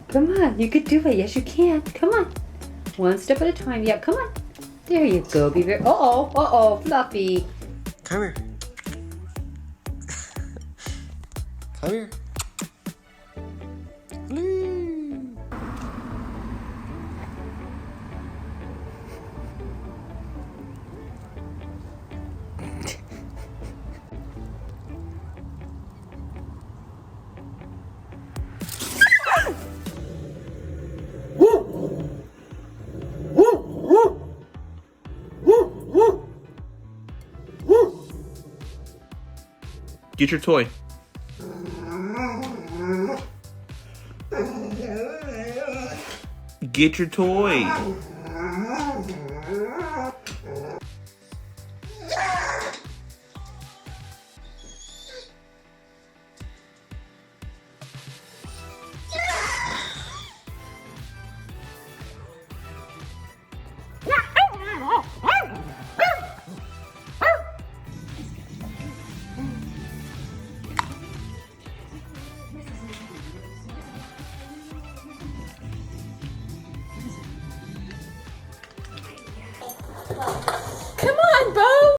Come on, you could do it. Yes, you can. Come on. One step at a time. Yep, come on. There you go. Be very. Fluffy. Come here. Come here. Whee! Get your toy. Get your toy.